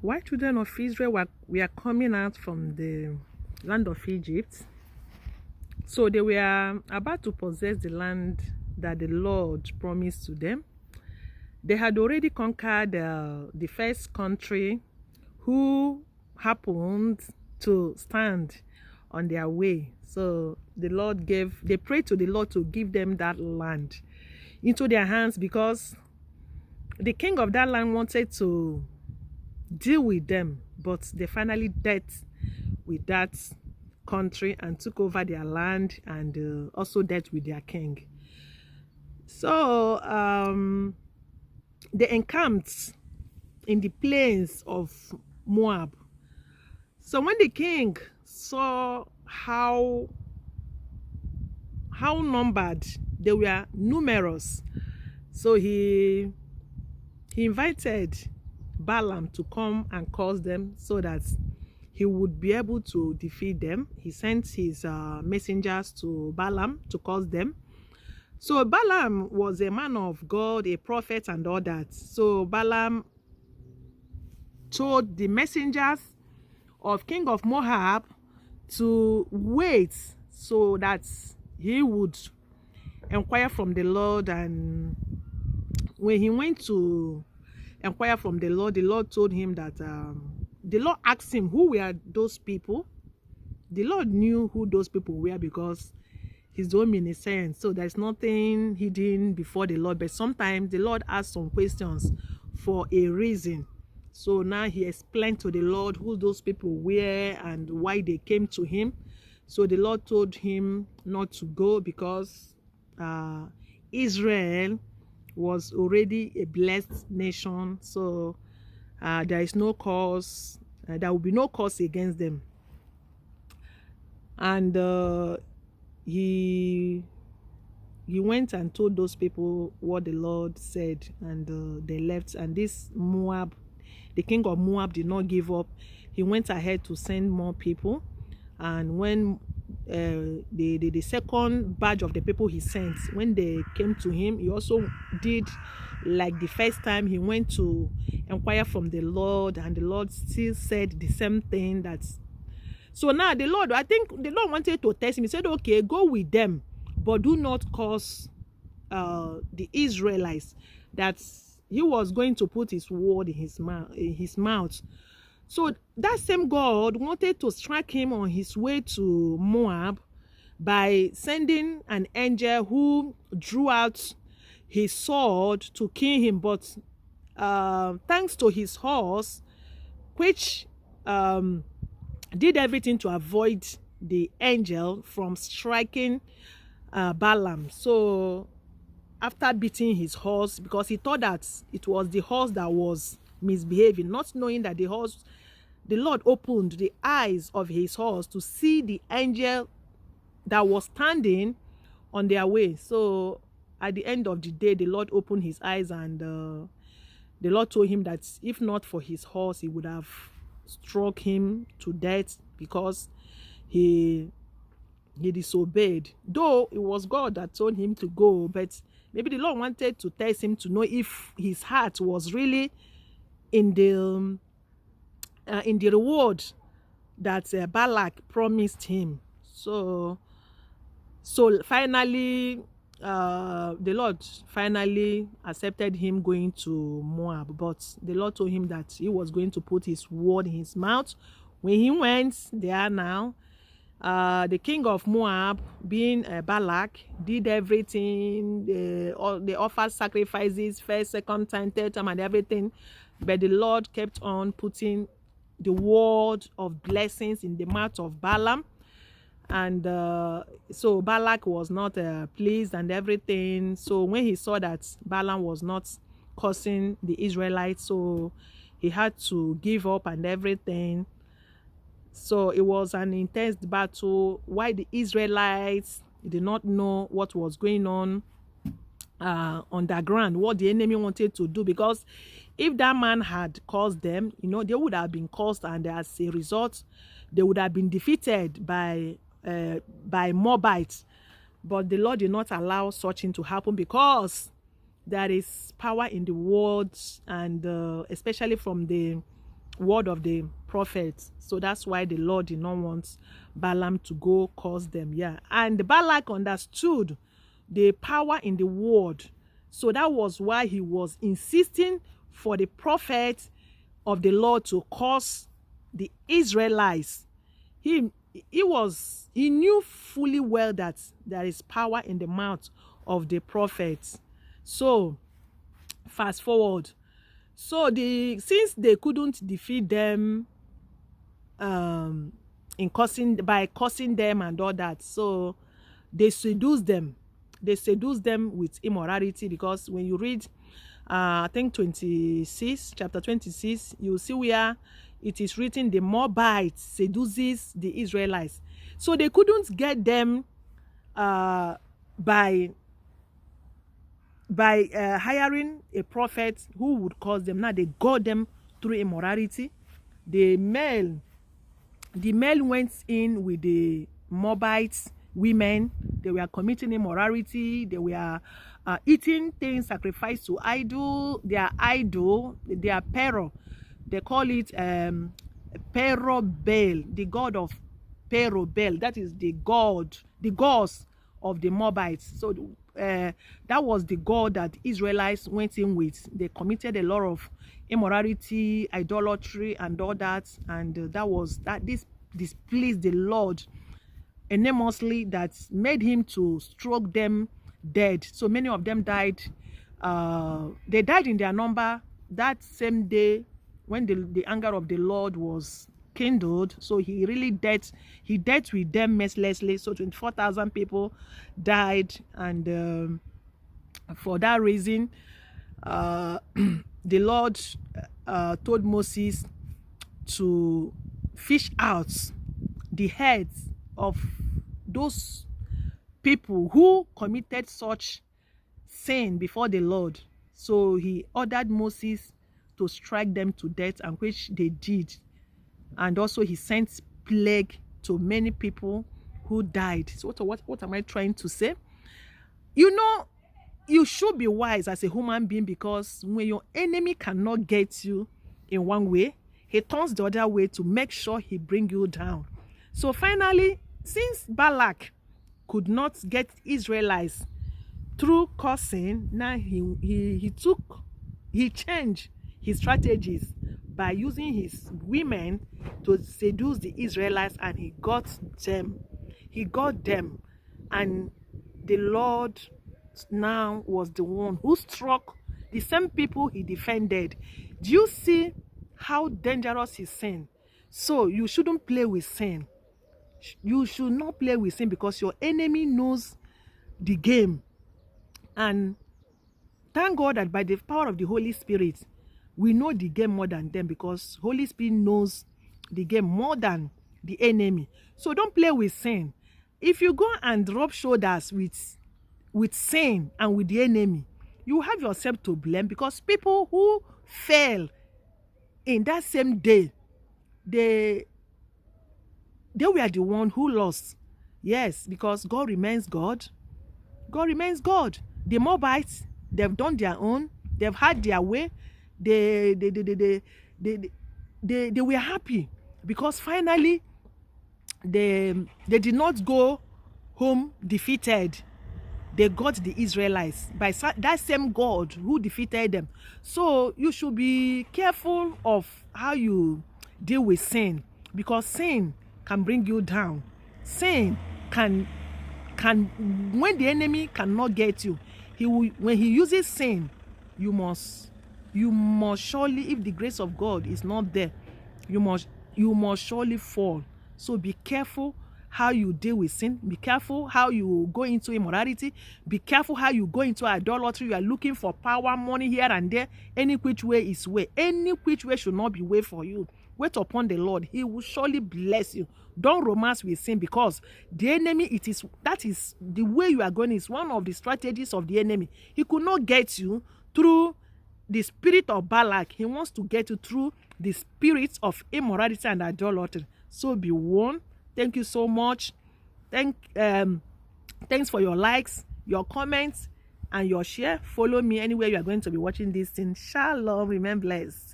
Why children of Israel were coming out from the land of Egypt? So they were about to possess the land that the Lord promised to them. They had already conquered the first country who happened to stand on their way. So they prayed to the Lord to give them that land into their hands, because the king of that land wanted to deal with them, but they finally dealt with that country and took over their land, and also dealt with their king. So they encamped in the plains of Moab. So when the king saw how numbered they were, numerous, so he invited Balaam to come and cause them so that he would be able to defeat them. He sent his messengers to Balaam to cause them. So Balaam was a man of God, a prophet and all that. So Balaam told the messengers of king of Moab to wait so that he would inquire from the Lord. And when he went to inquire from the Lord told him that the Lord asked him who were those people. The Lord knew who those people were because he's the omniscient. So there's nothing hidden before the Lord. But sometimes the Lord asks some questions for a reason. So now he explained to the Lord who those people were and why they came to him. So the Lord told him not to go because Israel was already a blessed nation. So there is no cause, there will be no cause against them. And he went and told those people what the Lord said, and they left. And this Moab, the king of Moab, did not give up. He went ahead to send more people. And when the second batch of the people he sent, when they came to him, he also did like the first time. He went to inquire from the Lord, and the Lord still said the same thing. So now the Lord, I think the Lord wanted to test him. He said, okay, go with them, but do not cause the Israelites, that he was going to put his word in his mouth. So that same God wanted to strike him on his way to Moab by sending an angel who drew out his sword to kill him. But thanks to his horse, which did everything to avoid the angel from striking Balaam. So after beating his horse, because he thought that it was the horse that was misbehaving, not knowing that the Lord opened the eyes of his horse to see the angel that was standing on their way. So at the end of the day, the Lord opened his eyes, and the Lord told him that if not for his horse, he would have struck him to death, because he disobeyed. Though it was God that told him to go, but maybe the Lord wanted to test him to know if his heart was really in the reward that Balak promised him. So finally the Lord finally accepted him going to Moab. But the Lord told him that he was going to put his word in his mouth. When he went there now, the king of Moab, being Balak, did everything. They offered sacrifices, first, second time, third time, and everything. But the Lord kept on putting the word of blessings in the mouth of Balaam. And so Balak was not pleased and everything. So when he saw that Balaam was not cursing the Israelites, so he had to give up and everything. So it was an intense battle. Why the Israelites did not know what was going on underground, what the enemy wanted to do, because if that man had caused them, they would have been caused, and as a result, they would have been defeated by Moabites. But the Lord did not allow such thing to happen, because there is power in the words, and especially from the word of the prophet. So that's why the Lord did not want Balaam to go curse them. Yeah. And Balak understood the power in the word. So that was why he was insisting for the prophet of the Lord to curse the Israelites. He he knew fully well that there is power in the mouth of the prophets. So fast forward. So since they couldn't defeat them in cursing them and all that, so they seduced them. They seduced them with immorality, because when you read I think 26, chapter 26, you see where it is written the Moabites seduces the Israelites. So they couldn't get them by hiring a prophet who would cause them. Now they got them through immorality. The male went in with the Moabites women. They were committing immorality. They were eating things sacrificed to their Pero. They call it Pero Baal, the god of Pero Baal. That is the gods of the Moabites. So that was the god that Israelites went in with. They committed a lot of immorality, idolatry, and all that. And this displeased the Lord enormously, that made him to stroke them dead. So many of them died. They died in their number that same day when the anger of the Lord was kindled. So he dealt with them mercilessly. So 24,000 people died, and for that reason the Lord told Moses to fish out the heads of those people who committed such sin before the Lord. So he ordered Moses to strike them to death, and which they did. And also he sent plague to many people who died. So what am I trying to say? You know, you should be wise as a human being, because when your enemy cannot get you in one way, he turns the other way to make sure he bring you down. So finally, since Balak could not get Israelites through cursing, now he changed his strategies by using his women to seduce the Israelites, and he got them. And the Lord now was the one who struck the same people he defended. Do you see how dangerous is sin? So you shouldn't play with sin. You should not play with sin, because your enemy knows the game. And thank God that by the power of the Holy Spirit, we know the game more than them, because Holy Spirit knows the game more than the enemy. So don't play with sin. If you go and rub shoulders with sin and with the enemy, you have yourself to blame, because people who fell in that same day, they were the one who lost. Yes, because God remains God. God remains God. The Moabites, they've done their own. They've had their way. They were happy, because finally they did not go home defeated. They got the Israelites by that same God who defeated them. So you should be careful of how you deal with sin, because sin can bring you down. Sin can when the enemy cannot get you, when he uses sin, you must surely, if the grace of God is not there, you must surely fall. So be careful how you deal with sin. Be careful how you go into immorality. Be careful how you go into idolatry. You are looking for power, money here and there. Any which way is way. Any which way should not be way for you. Wait upon the Lord. He will surely bless you. Don't romance with sin, because the enemy, that is the way you are going. Is one of the strategies of the enemy. He could not get you through the spirit of Balak. He wants to get you through the spirits of immorality and idolatry. So be warned. Thank you so much. Thanks for your likes, your comments, and your share. Follow me anywhere you are going to be watching this thing. Shalom. Remain blessed.